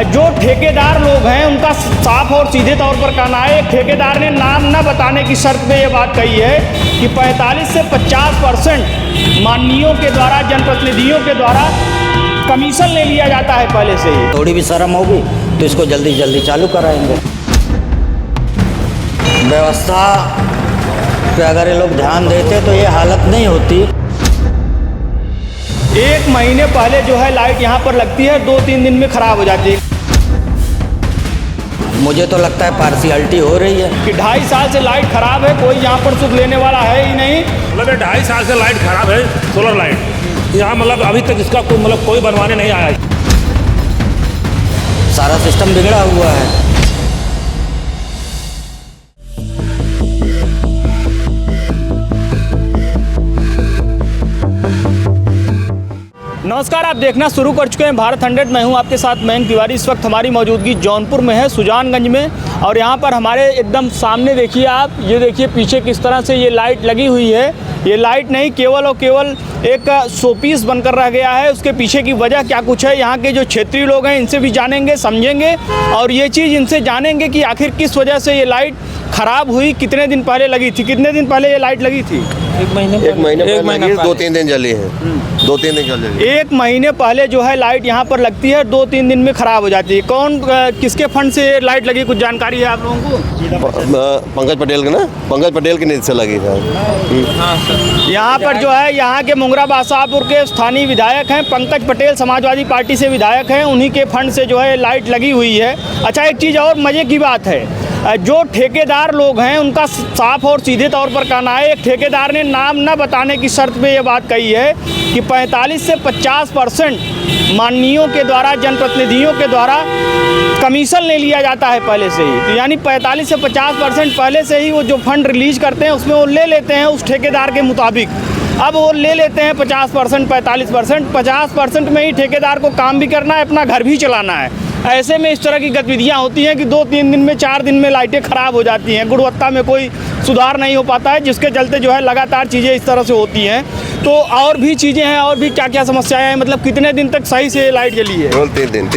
जो ठेकेदार लोग हैं उनका साफ और सीधे तौर पर कहना है, एक ठेकेदार ने नाम न बताने की शर्त पे ये बात कही है कि 45 से 50% माननीयों के द्वारा, जनप्रतिनिधियों के द्वारा कमीशन ले लिया जाता है पहले से ही। थोड़ी भी शर्म होगी तो इसको जल्दी जल्दी चालू कराएंगे। व्यवस्था पे अगर ये लोग ध्यान देते तो ये हालत नहीं होती। एक महीने पहले जो है लाइट यहाँ पर लगती है, 2-3 दिन में ख़राब हो जाती है। मुझे तो लगता है पार्शियलिटी हो रही है कि 2.5 साल से लाइट ख़राब है, कोई यहाँ पर सुख लेने वाला है ही नहीं। मतलब 2.5 साल से लाइट ख़राब है, सोलर लाइट यहाँ, मतलब अभी तक इसका कोई बनवाने नहीं आया। सारा सिस्टम बिगड़ा हुआ है। नमस्कार, आप देखना शुरू कर चुके हैं भारत 100। मैं हूं आपके साथ मयंक तिवारी। इस वक्त हमारी मौजूदगी जौनपुर में है, सुजानगंज में, और यहां पर हमारे एकदम सामने देखिए आप, ये देखिए पीछे किस तरह से ये लाइट लगी हुई है। ये लाइट नहीं केवल और केवल एक शोपीस बनकर रह गया है, उसके पीछे की वजह क्या कुछ है, यहाँ के जो क्षेत्रीय लोग हैं इनसे भी जानेंगे, समझेंगे और ये चीज़ इनसे जानेंगे कि आखिर किस वजह से ये लाइट ख़राब हुई, कितने दिन पहले लगी थी। कितने दिन पहले ये लाइट लगी थी? एक महीने 2-3 दिन जली है। 2-3 दिन जल रही है। 1 महीने पहले जो है लाइट यहाँ पर लगती है, 2-3 दिन में ख़राब हो जाती है। कौन किसके फंड से ये लाइट लगी, कुछ जानकारी है आप लोगों को? पंकज पटेल के ना, पंकज पटेल की नीति से लगी था। यहाँ पर जो है यहाँ के मुंगरा बादशाहपुर के स्थानीय विधायक हैं पंकज पटेल, समाजवादी पार्टी से विधायक हैं, उन्हीं के फंड से जो है लाइट लगी हुई है। अच्छा, एक चीज़ और मज़े की बात है, जो ठेकेदार लोग हैं उनका साफ और सीधे तौर पर कहना है, एक ठेकेदार ने नाम न बताने की शर्त पे ये बात कही है कि 45 से 50% माननीयों के द्वारा, जनप्रतिनिधियों के द्वारा कमीशन ले लिया जाता है पहले से ही। तो यानी 45 से 50% पहले से ही वो जो फंड रिलीज करते हैं उसमें वो ले लेते हैं उस ठेकेदार के मुताबिक। अब वो ले लेते हैं 50%, 45%, 50% में ही ठेकेदार को काम भी करना है, अपना घर भी चलाना है। ऐसे में इस तरह की गतिविधियां होती हैं कि 2-3 दिन में, 4 दिन में लाइटें ख़राब हो जाती हैं, गुणवत्ता में कोई सुधार नहीं हो पाता है, जिसके चलते जो है लगातार चीज़ें इस तरह से होती हैं। तो और भी चीज़ें हैं, और भी क्या क्या समस्याएं हैं, मतलब कितने दिन तक सही से लाइट जली है? केवल 3 दिन,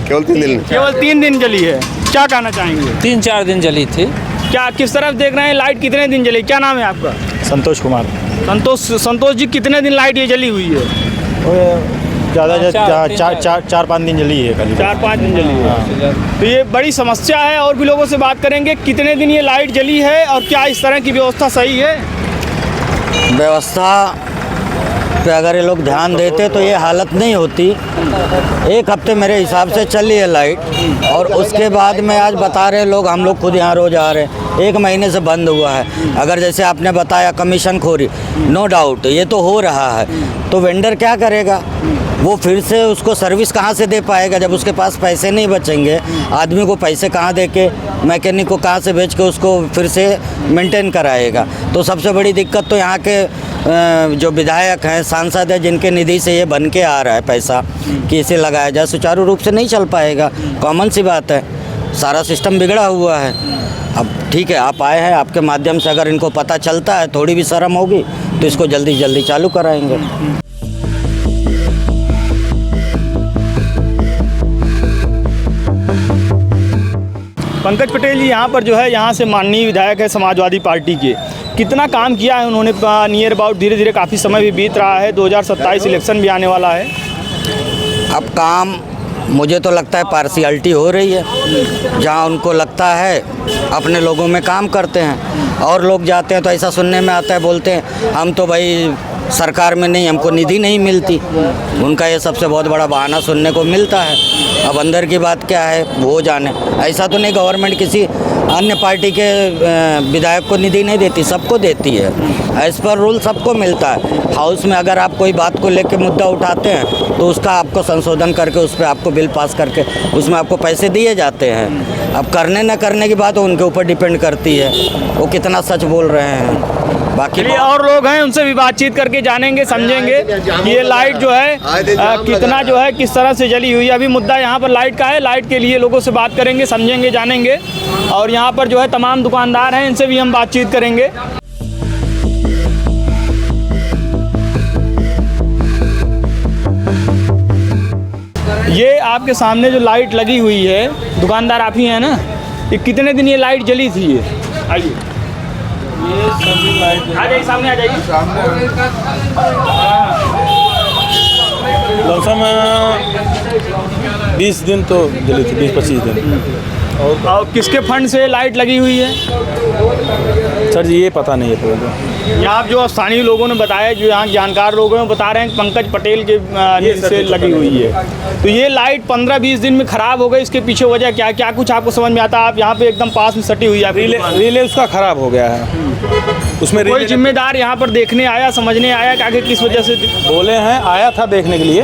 केवल 3 दिन जली है। क्या कहना चाहेंगे? 3-4 दिन जली थी। क्या किस तरफ देख रहे हैं, लाइट कितने दिन जली? क्या नाम है आपका? संतोष कुमार। संतोष जी, कितने दिन लाइट ये जली हुई है? ज़्यादा 4-5 दिन जली है। 4-5 दिन जली है। तो ये बड़ी समस्या है, और भी लोगों से बात करेंगे कितने दिन ये लाइट जली है और क्या इस तरह की व्यवस्था सही है? व्यवस्था पे अगर ये लोग ध्यान देते तो ये हालत नहीं होती। 1 हफ्ते मेरे हिसाब से चली है लाइट, और उसके बाद में आज बता रहे लोग, हम लोग खुद यहाँ रोज आ रहे हैं, 1 महीने से बंद हुआ है। अगर जैसे आपने बताया कमीशन खोरी, नो डाउट ये तो हो रहा है, तो वेंडर क्या करेगा? वो फिर से उसको सर्विस कहाँ से दे पाएगा जब उसके पास पैसे नहीं बचेंगे? आदमी को पैसे कहाँ दे के, मैकेनिक को कहाँ से बेच के उसको फिर से मेंटेन कराएगा? तो सबसे बड़ी दिक्कत तो यहाँ के जो विधायक हैं, सांसद हैं, जिनके निधि से ये बन के आ रहा है पैसा कि इसे लगाया जाए, सुचारू रूप से नहीं चल पाएगा। कॉमन सी बात है, सारा सिस्टम बिगड़ा हुआ है। अब ठीक है, आप आए हैं, आपके माध्यम से अगर इनको पता चलता है, थोड़ी भी शर्म होगी तो इसको जल्दी जल्दी चालू कराएंगे। पंकज पटेल जी यहाँ पर जो है, यहाँ से माननीय विधायक है समाजवादी पार्टी के, कितना काम किया है उन्होंने? नियर अबाउट धीरे धीरे काफ़ी समय भी बीत रहा है, 2027 इलेक्शन भी आने वाला है। अब काम मुझे तो लगता है पार्शियलिटी हो रही है। जहाँ उनको लगता है अपने लोगों में काम करते हैं, और लोग जाते हैं तो ऐसा सुनने में आता है, बोलते हैं हम तो भाई सरकार में नहीं, हमको निधि नहीं मिलती। उनका ये सबसे बहुत बड़ा बहाना सुनने को मिलता है। अब अंदर की बात क्या है वो जाने। ऐसा तो नहीं गवर्नमेंट किसी अन्य पार्टी के विधायक को निधि नहीं देती, सबको देती है। एज पर रूल सबको मिलता है। हाउस में अगर आप कोई बात को लेकर मुद्दा उठाते हैं तो उसका आपको संशोधन करके उस पर आपको बिल पास करके उसमें आपको पैसे दिए जाते हैं। अब करने न करने की बात उनके ऊपर डिपेंड करती है, वो कितना सच बोल रहे हैं। बाकी और लोग हैं, उनसे भी बातचीत करके जानेंगे, समझेंगे ये लाइट जो है कितना जो है किस तरह से जली हुई है। अभी मुद्दा यहाँ पर लाइट का है, लाइट के लिए लोगों से बात करेंगे, समझेंगे, जानेंगे, और यहाँ पर जो है तमाम दुकानदार हैं, इनसे भी हम बातचीत करेंगे। ये आपके सामने जो लाइट लगी हुई है, दुकानदार आप ही हैं ना, ये कितने दिन ये लाइट जली थी? ये आइए, ये सभी लाइट आ जाइए, सामने आ जाइए। लमसम 20 दिन तो जली थी, 20-25 दिन। और किसके फंड से लाइट लगी हुई है? सर जी ये पता नहीं है तो। यहाँ जो स्थानीय लोगों ने बताया, जो यहाँ जानकार लोगों ने बता रहे हैं पंकज पटेल के से लगी हुई है। तो ये लाइट 15-20 दिन में ख़राब हो गई, इसके पीछे वजह क्या क्या कुछ आपको समझ में आता है? आप यहाँ पे एकदम पास में सटी हुई है, रिले उसका ख़राब हो गया है, उसमें कोई जिम्मेदार यहाँ पर देखने आया, समझने आया कि आगे किस वजह से? बोले हैं आया था देखने के लिए,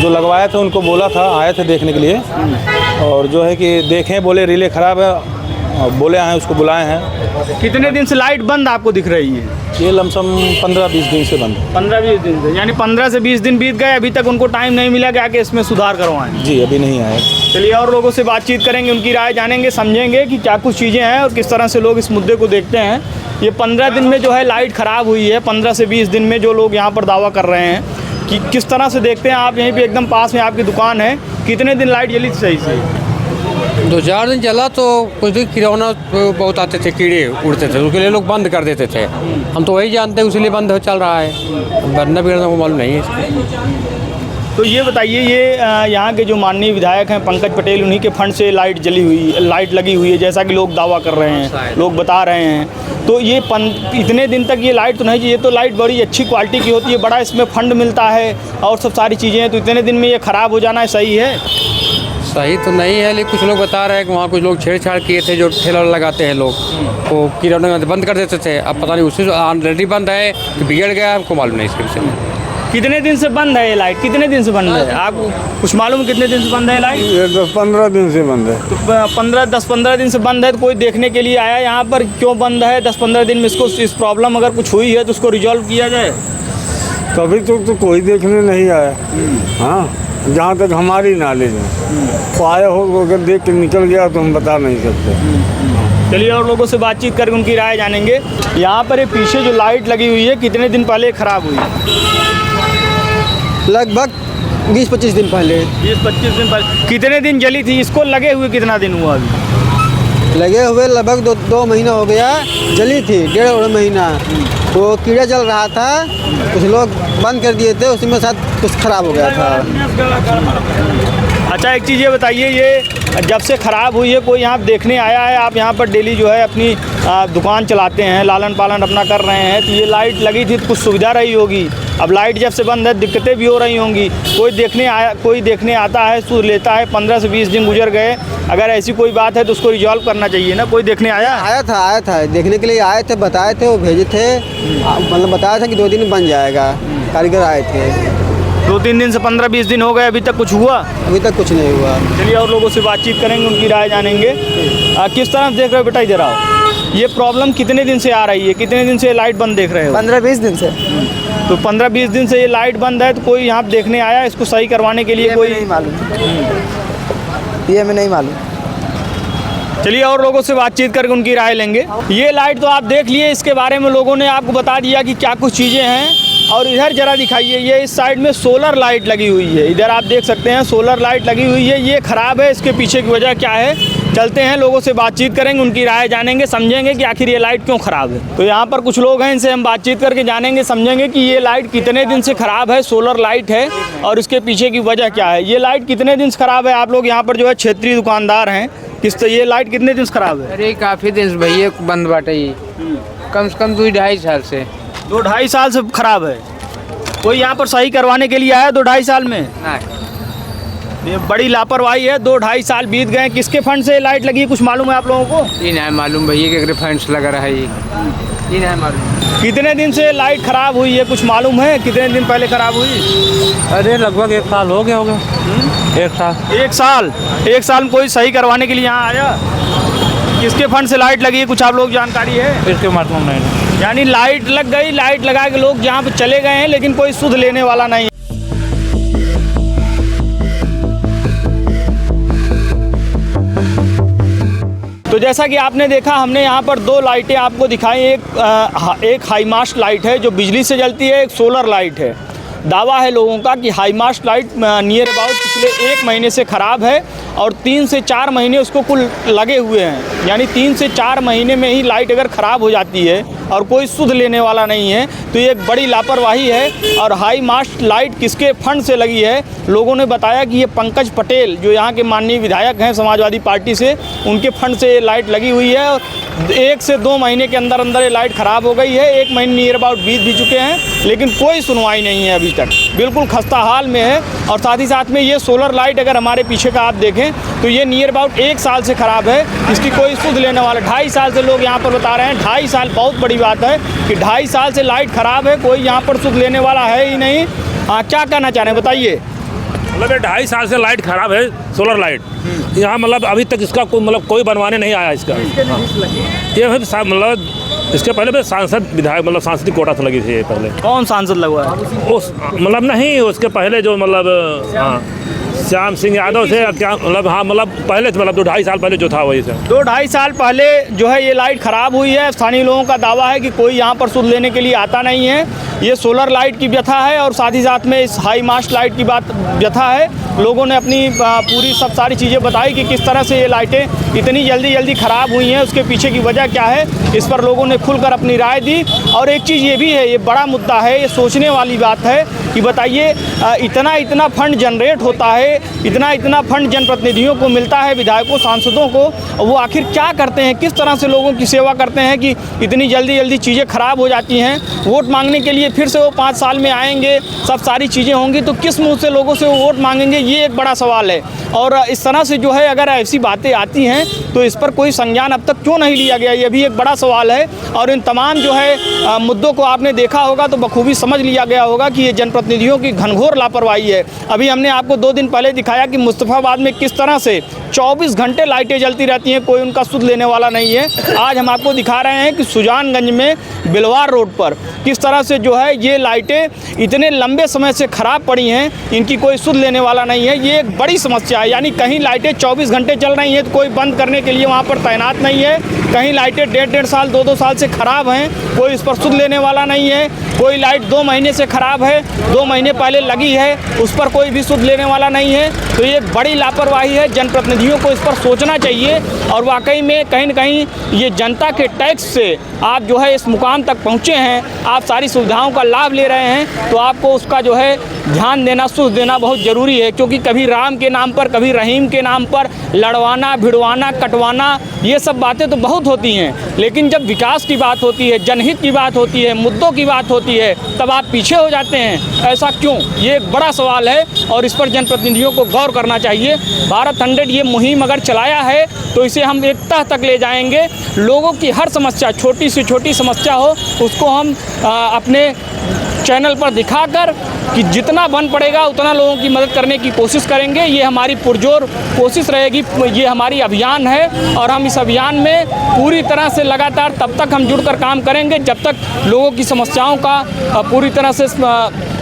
जो लगवाया था उनको बोला था, आए थे देखने के लिए, और जो है कि देखें, बोले रिले ख़राब है, बोले हैं उसको बुलाए हैं। कितने दिन से लाइट बंद आपको दिख रही है? ये लमसम 15-20 दिन से बंद है। 15-20 दिन से, यानी 15 से 20 दिन बीत गए, अभी तक उनको टाइम नहीं मिला कि आके इसमें सुधार करवाएं? जी अभी नहीं आया। चलिए और लोगों से बातचीत करेंगे, उनकी राय जानेंगे, समझेंगे कि क्या कुछ चीज़ें हैं और किस तरह से लोग इस मुद्दे को देखते हैं। ये 15 दिन में जो है लाइट ख़राब हुई है, 15 से 20 दिन में जो लोग यहाँ पर दावा कर रहे हैं कि किस तरह से देखते हैं आप? यहीं पे एकदम पास में आपकी दुकान है, कितने दिन लाइट जली थी सही से? 2-4 दिन जला तो कुछ दिन किरौना बहुत आते थे, कीड़े उड़ते थे, उसके लिए लोग बंद कर देते थे। हम तो वही जानते हैं, उसीलिए बंद हो चल रहा है, बनना बिगड़ना को मालूम नहीं है। तो ये बताइए, ये यहाँ के जो माननीय विधायक हैं पंकज पटेल, उन्हीं के फंड से लाइट लाइट लगी हुई है, जैसा कि लोग दावा कर रहे हैं, लोग बता रहे हैं। तो ये इतने दिन तक ये लाइट तो नहीं, ये तो लाइट बड़ी अच्छी क्वालिटी की होती है, बड़ा इसमें फंड मिलता है और सब सारी चीज़ें हैं, तो इतने दिन में ये ख़राब हो जाना सही है? सही तो नहीं है, लेकिन कुछ लोग बता रहे हैं कि वहाँ कुछ लोग छेड़छाड़ किए थे, जो ठेला लगाते हैं लोग, वो किरौना बंद कर देते थे। अब पता नहीं उसी ऑलरेडी बंद है कि बिगड़ गया, हमको मालूम नहीं इसके विषय में। कितने दिन से बंद है ये लाइट? कितने दिन से बंद है? आपको कुछ मालूम है कितने दिन से बंद है लाइट? ये 10-15 दिन से बंद है। तो 10-15 दिन से बंद है, तो कोई देखने के लिए आया यहाँ पर क्यों बंद है? 10-15 दिन में इसको, इस प्रॉब्लम अगर कुछ हुई है तो उसको रिजॉल्व किया जाए। कभी तो कोई देखने नहीं आया। हाँ, जहाँ तक हमारी नॉलेज है, तो आया हो अगर देख के निकल गया तो हम बता नहीं सकते। चलिए और लोगों से बातचीत करके उनकी राय जानेंगे। यहाँ पर ये पीछे जो लाइट लगी हुई है, कितने दिन पहले ख़राब हुई? लगभग 20-25 दिन पहले। 20-25 दिन पहले। कितने दिन जली थी? इसको लगे हुए कितना दिन हुआ अभी? लगे हुए लगभग 2 महीना हो गया, जली थी 1.5 महीना। तो कीड़ा जल रहा था, कुछ लोग बंद कर दिए थे, उसी में साथ कुछ ख़राब हो गया था। अच्छा एक चीज़ ये बताइए, ये जब से ख़राब हुई है कोई यहाँ देखने आया है? आप यहाँ पर डेली जो है अपनी दुकान चलाते हैं, लालन पालन अपना कर रहे हैं, तो ये लाइट लगी थी तो कुछ सुविधा रही होगी। अब लाइट जब से बंद है दिक्कतें भी हो रही होंगी। कोई देखने आता है, सूद लेता है, 15 से 20 दिन गुजर गए, अगर ऐसी कोई बात है तो उसको रिजॉल्व करना चाहिए ना। कोई देखने आया? आया था देखने के लिए आए थे, बताए थे, वो भेजे थे, मतलब बताया था कि 2 दिन में बन जाएगा, कारीगर आए थे। 2-3 दिन से 15-20 दिन हो गए, अभी तक कुछ हुआ? अभी तक कुछ नहीं हुआ। चलिए और लोगों से बातचीत करेंगे, उनकी राय जानेंगे। किस तरह देख रहे हो बेटा, इधर आओ। ये प्रॉब्लम कितने दिन से आ रही है? कितने दिन से लाइट बंद देख रहे हो? 15-20 दिन से। तो 15-20 दिन से ये लाइट बंद है, तो कोई यहाँ देखने आया इसको सही करवाने के लिए? कोई नहीं मालूम, ये हमें नहीं मालूम। चलिए और लोगों से बातचीत करके उनकी राय लेंगे। ये लाइट तो आप देख लिए, इसके बारे में लोगों ने आपको बता दिया कि क्या कुछ चीज़ें हैं। और इधर जरा दिखाइए, ये इस साइड में सोलर लाइट लगी हुई है, इधर आप देख सकते हैं सोलर लाइट लगी हुई है। ये ख़राब है, इसके पीछे की वजह क्या है? चलते हैं, लोगों से बातचीत करेंगे, उनकी राय जानेंगे, समझेंगे कि आखिर ये लाइट क्यों ख़राब है। तो यहाँ पर कुछ लोग हैं, इनसे हम बातचीत करके जानेंगे, समझेंगे कि ये लाइट कितने दिन से ख़राब है, सोलर लाइट है, और इसके पीछे की वजह क्या है। ये लाइट कितने दिन से ख़राब है? आप लोग यहाँ पर जो है क्षेत्रीय दुकानदार हैं, ये लाइट कितने दिन से ख़राब है? अरे काफ़ी दिन से भैया बंद बाटे, ये कम से कम 2-2.5 साल से। 2-2.5 साल से ख़राब है। कोई यहाँ पर सही करवाने के लिए आया 2-2.5 साल में? ये बड़ी लापरवाही है। 2-2.5 साल बीत गए। किसके फंड से लाइट लगी है, कुछ मालूम है आप लोगों को? ये नहीं मालूम भैया कि फंड लगा रहा है, ये नहीं मालूम। कितने दिन से लाइट ख़राब हुई है, कुछ मालूम है? कितने दिन पहले ख़राब हुई? अरे लगभग 1 साल हो गया होगा। 1 साल। 1 साल में कोई सही करवाने के लिए यहाँ आया? किसके फंड से लाइट लगी है, कुछ आप लोग जानकारी है? इसके मालूम नहीं। यानी लाइट लग गई, लाइट लगा के लोग यहाँ पे चले गए हैं, लेकिन कोई सुध लेने वाला नहीं। तो जैसा कि आपने देखा, हमने यहाँ पर 2 लाइटें आपको दिखाई। एक हाई मास्ट लाइट है जो बिजली से जलती है, एक सोलर लाइट है। दावा है लोगों का कि high mast light near about पिछले 1 महीने से ख़राब है और 3 से 4 महीने उसको कुल लगे हुए हैं। यानी 3 से 4 महीने में ही लाइट अगर ख़राब हो जाती है और कोई सुध लेने वाला नहीं है तो ये एक बड़ी लापरवाही है। और हाई मास्ट लाइट किसके फंड से लगी है? लोगों ने बताया कि ये पंकज पटेल जो यहाँ के माननीय विधायक हैं समाजवादी पार्टी से, उनके फंड से ये लाइट लगी हुई है और 1 से 2 महीने के अंदर अंदर ये लाइट ख़राब हो गई है। 1 महीने नियर अबाउट बीत भी चुके हैं लेकिन कोई सुनवाई नहीं है अभी तक, बिल्कुल खस्ता हाल में है। और साथ ही साथ में ये सोलर लाइट अगर हमारे पीछे का आप देखें तो ये नियर अबाउट 1 साल से ख़राब है, इसकी कोई सुध लेने वाला 2.5 साल से लोग यहाँ पर बता रहे हैं। 2.5 साल बहुत बड़ी बात है कि 2.5 साल से लाइट ख़राब है, कोई यहाँ पर सुध लेने वाला है ही नहीं। क्या कहना चाह रहे हैं बताइए? मतलब 2.5 साल से लाइट खराब है, सोलर लाइट यहाँ मतलब अभी तक इसका कोई बनवाने नहीं आया इसका। ये मतलब इसके पहले भी सांसद विधायक मतलब सांसद कोटा से लगी थी ये पहले। कौन सांसद लगवा है? उस मतलब नहीं, उसके पहले जो मतलब हाँ श्याम सिंह यादव से क्या मतलब हाँ मतलब पहले से मतलब 2-2.5 साल पहले जो था वही से 2-2.5 साल पहले जो है ये लाइट ख़राब हुई है। स्थानीय लोगों का दावा है कि कोई यहाँ पर सुध लेने के लिए आता नहीं है। ये सोलर लाइट की व्यथा है और साथ ही साथ में इस हाई मास्ट लाइट की बात व्यथा है। लोगों ने अपनी पूरी सब सारी चीज़ें बताई कि किस तरह से ये लाइटें इतनी जल्दी ख़राब हुई हैं, उसके पीछे की वजह क्या है, इस पर लोगों ने खुलकर अपनी राय दी। और एक चीज़ ये भी है, ये बड़ा मुद्दा है, ये सोचने वाली बात है कि बताइए इतना फंड जनरेट होता है, इतना फंड जनप्रतिनिधियों को मिलता है, विधायकों सांसदों को, वो आखिर क्या करते हैं, किस तरह से लोगों की सेवा करते हैं कि इतनी जल्दी चीज़ें ख़राब हो जाती हैं। वोट मांगने के लिए फिर से वो 5 साल में आएंगे, सब सारी चीज़ें होंगी तो किस मुँह से लोगों से वो वोट मांगेंगे, ये एक बड़ा सवाल है। और इस तरह से जो है अगर ऐसी बातें आती हैं तो इस पर कोई संज्ञान अब तक क्यों नहीं लिया गया, ये भी एक बड़ा सवाल है। और इन तमाम जो है मुद्दों को आपने देखा होगा तो बखूबी समझ लिया गया होगा कि ये जनप्रतिनिधियों की घनघोर लापरवाही है। अभी हमने आपको 2 दिन पहले दिखाया कि मुस्तफ़ाबाद में किस तरह से 24 घंटे लाइटें जलती रहती हैं, कोई उनका सुध लेने वाला नहीं है। आज हम आपको दिखा रहे हैं कि सुजानगंज में बिलवार रोड पर किस तरह से जो है ये लाइटें इतने लंबे समय से ख़राब पड़ी हैं, इनकी कोई सुध लेने वाला नहीं है। ये एक बड़ी समस्या है। यानी कहीं लाइटें 24 घंटे चल रही हैं तो कोई बंद करने के लिए वहाँ पर तैनात नहीं है, कहीं लाइटें 1.5 साल 2-2 साल से ख़राब हैं, कोई इस पर सुध लेने वाला नहीं है। कोई लाइट 2 महीने से ख़राब है, 2 महीने पहले लगी है, उस पर कोई भी सुध लेने वाला नहीं है। तो ये बड़ी लापरवाही है, जनप्रतिनिधियों को इस पर सोचना चाहिए। और वाकई में कहीं न कहीं ये जनता के टैक्स से आप जो है इस मुकाम तक पहुँचे हैं, आप सारी सुविधाओं का लाभ ले रहे हैं, तो आपको उसका जो है ध्यान देना, सुध देना बहुत ज़रूरी है। क्योंकि कभी राम के नाम पर, कभी रहीम के नाम पर लड़वाना, भिड़वाना, कटवाना, ये सब बातें तो बहुत होती हैं, लेकिन जब विकास की बात होती है, जनहित की बात होती है, मुद्दों की बात होती है, तब आप पीछे हो जाते हैं। ऐसा क्यों? ये एक बड़ा सवाल है और इस पर जनप्रतिनिधियों को गौर करना चाहिए। भारत 100 ये मुहिम अगर चलाया है तो इसे हम एक तह तक ले जाएंगे। लोगों की हर समस्या, छोटी से छोटी समस्या हो, उसको हम अपने चैनल पर दिखाकर कि जितना बन पड़ेगा उतना लोगों की मदद करने की कोशिश करेंगे। ये हमारी पुरजोर कोशिश रहेगी, ये हमारी अभियान है और हम इस अभियान में पूरी तरह से लगातार तब तक हम जुड़कर काम करेंगे जब तक लोगों की समस्याओं का पूरी तरह से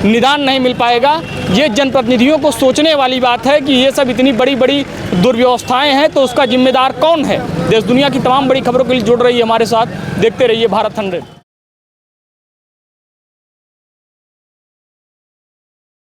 निदान नहीं मिल पाएगा। ये जनप्रतिनिधियों को सोचने वाली बात है कि ये सब इतनी बड़ी बड़ी दुर्व्यवस्थाएं हैं तो उसका जिम्मेदार कौन है। देश दुनिया की तमाम बड़ी खबरों के लिए जुड़ रही है हमारे साथ, देखते रहिए भारत 100।